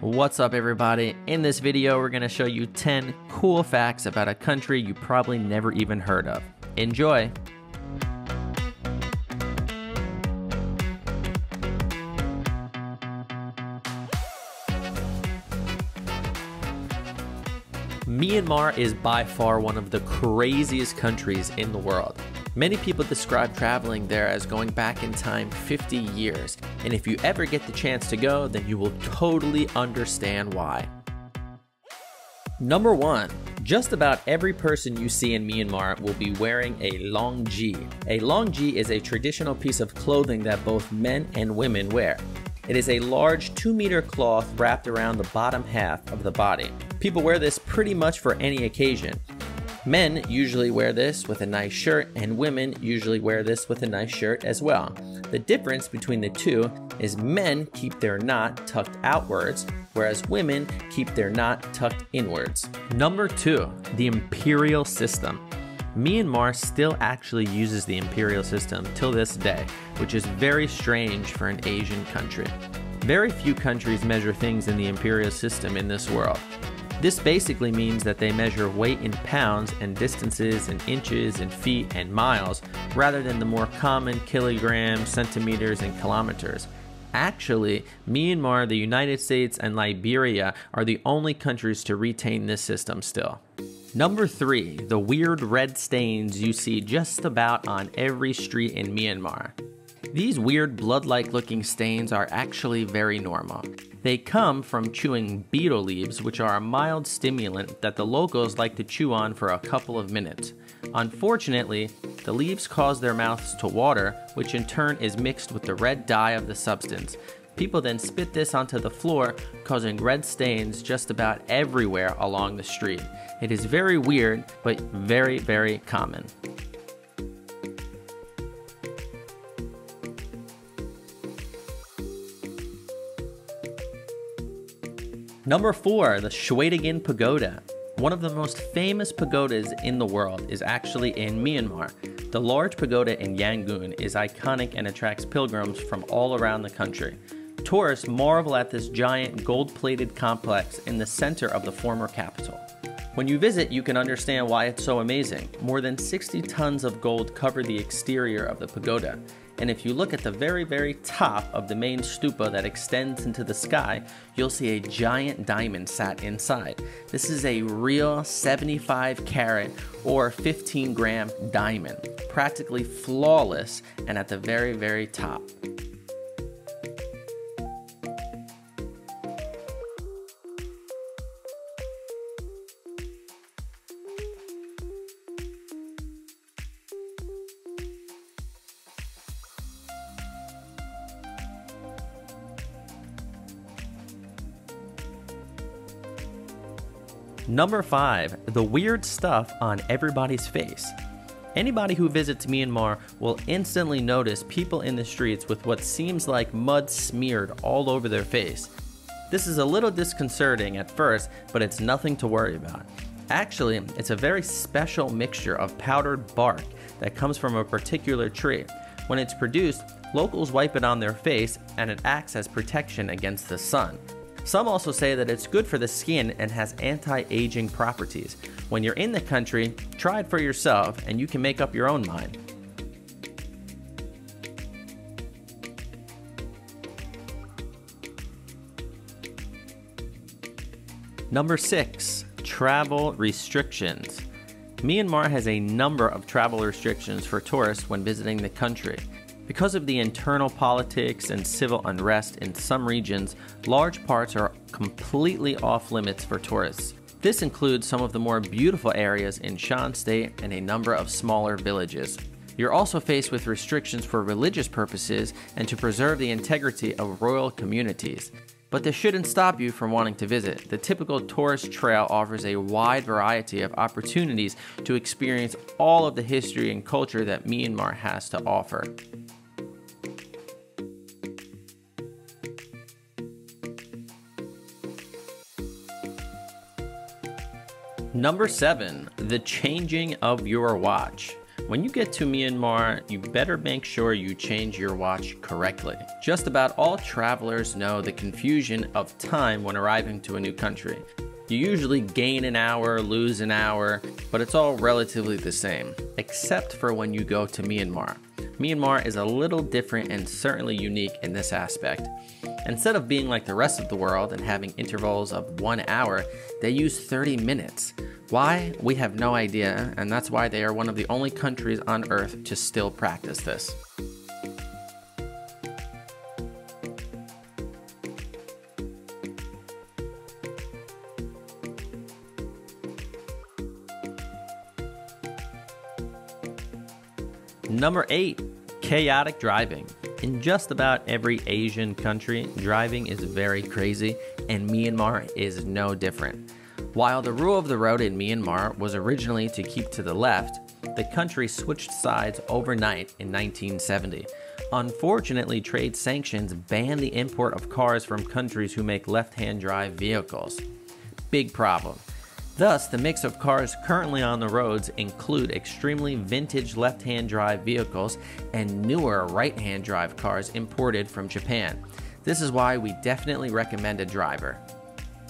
What's up everybody? In this video we're going to show you 10 cool facts about a country you probably never even heard of. Enjoy! Myanmar is by far one of the craziest countries in the world. Many people describe traveling there as going back in time 50 years, and if you ever get the chance to go, then you will totally understand why. Number 1. Just about every person you see in Myanmar will be wearing a Longji. A Longji is a traditional piece of clothing that both men and women wear. It is a large 2-meter cloth wrapped around the bottom half of the body. People wear this pretty much for any occasion. Men usually wear this with a nice shirt, and women usually wear this with a nice shirt as well. The difference between the two is men keep their knot tucked outwards, whereas women keep their knot tucked inwards. Number 2, the Imperial System. Myanmar still actually uses the Imperial System till this day, which is very strange for an Asian country. Very few countries measure things in the Imperial System in this world. This basically means that they measure weight in pounds and distances in inches and feet and miles, rather than the more common kilograms, centimeters, and kilometers. Actually, Myanmar, the United States, and Liberia are the only countries to retain this system still. Number 3, the weird red stains you see just about on every street in Myanmar. These weird blood-like looking stains are actually very normal. They come from chewing betel leaves, which are a mild stimulant that the locals like to chew on for a couple of minutes. Unfortunately, the leaves cause their mouths to water, which in turn is mixed with the red dye of the substance. People then spit this onto the floor, causing red stains just about everywhere along the street. It is very weird, but very, very common. Number 4, the Schwetzen Pagoda. One of the most famous pagodas in the world is actually in Myanmar. The large pagoda in Yangon is iconic and attracts pilgrims from all around the country. Tourists marvel at this giant gold-plated complex in the center of the former capital. When you visit, you can understand why it's so amazing. More than 60 tons of gold cover the exterior of the pagoda. And if you look at the very, very top of the main stupa that extends into the sky, you'll see a giant diamond sat inside. This is a real 75 carat or 15 gram diamond, practically flawless and at the very, very top. Number 5, the weird stuff on everybody's face. Anybody who visits Myanmar will instantly notice people in the streets with what seems like mud smeared all over their face. This is a little disconcerting at first, but it's nothing to worry about. Actually, it's a very special mixture of powdered bark that comes from a particular tree. When it's produced, locals wipe it on their face and it acts as protection against the sun. Some also say that it's good for the skin and has anti-aging properties. When you're in the country, try it for yourself and you can make up your own mind. Number 6, travel restrictions. Myanmar has a number of travel restrictions for tourists when visiting the country. Because of the internal politics and civil unrest in some regions, large parts are completely off limits for tourists. This includes some of the more beautiful areas in Shan State and a number of smaller villages. You're also faced with restrictions for religious purposes and to preserve the integrity of royal communities. But this shouldn't stop you from wanting to visit. The typical tourist trail offers a wide variety of opportunities to experience all of the history and culture that Myanmar has to offer. Number 7, the changing of your watch. When you get to Myanmar, you better make sure you change your watch correctly. Just about all travelers know the confusion of time when arriving to a new country. You usually gain an hour, lose an hour, but it's all relatively the same, except for when you go to Myanmar. Myanmar is a little different and certainly unique in this aspect. Instead of being like the rest of the world and having intervals of 1 hour, they use 30 minutes. Why? We have no idea, and that's why they are one of the only countries on Earth to still practice this. Number 8, chaotic driving. In just about every Asian country, driving is very crazy, and Myanmar is no different. While the rule of the road in Myanmar was originally to keep to the left, the country switched sides overnight in 1970. Unfortunately, trade sanctions banned the import of cars from countries who make left-hand drive vehicles. Big problem. Thus, the mix of cars currently on the roads include extremely vintage left-hand drive vehicles and newer right-hand drive cars imported from Japan. This is why we definitely recommend a driver.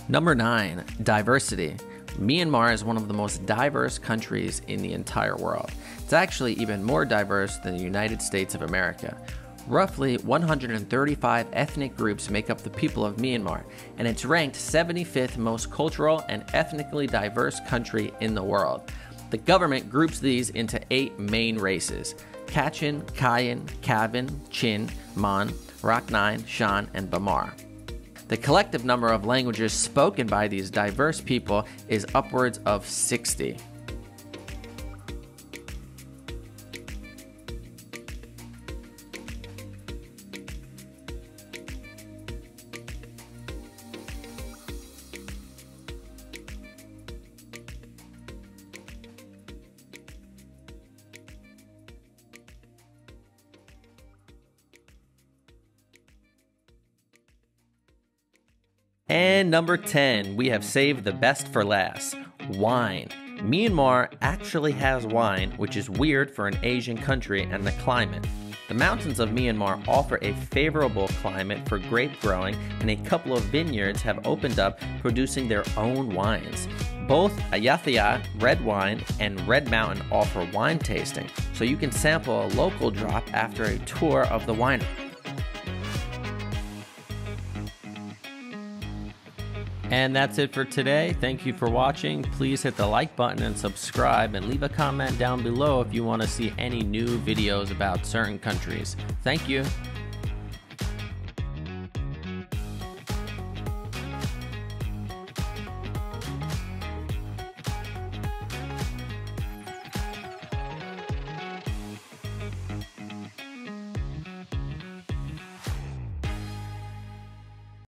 Number 9, diversity. Myanmar is one of the most diverse countries in the entire world. It's actually even more diverse than the United States of America. Roughly 135 ethnic groups make up the people of Myanmar, and it's ranked 75th most cultural and ethnically diverse country in the world. The government groups these into 8 main races: Kachin, Kayan, Kavin, Chin, Mon, Rakhine, Shan, and Bamar. The collective number of languages spoken by these diverse people is upwards of 60. And number 10, we have saved the best for last, wine. Myanmar actually has wine, which is weird for an Asian country, and the climate. The mountains of Myanmar offer a favorable climate for grape growing, and a couple of vineyards have opened up producing their own wines. Both Ayutthaya red wine and Red Mountain offer wine tasting, so you can sample a local drop after a tour of the winery. And that's it for today. Thank you for watching. Please hit the like button and subscribe, and leave a comment down below if you want to see any new videos about certain countries. Thank you.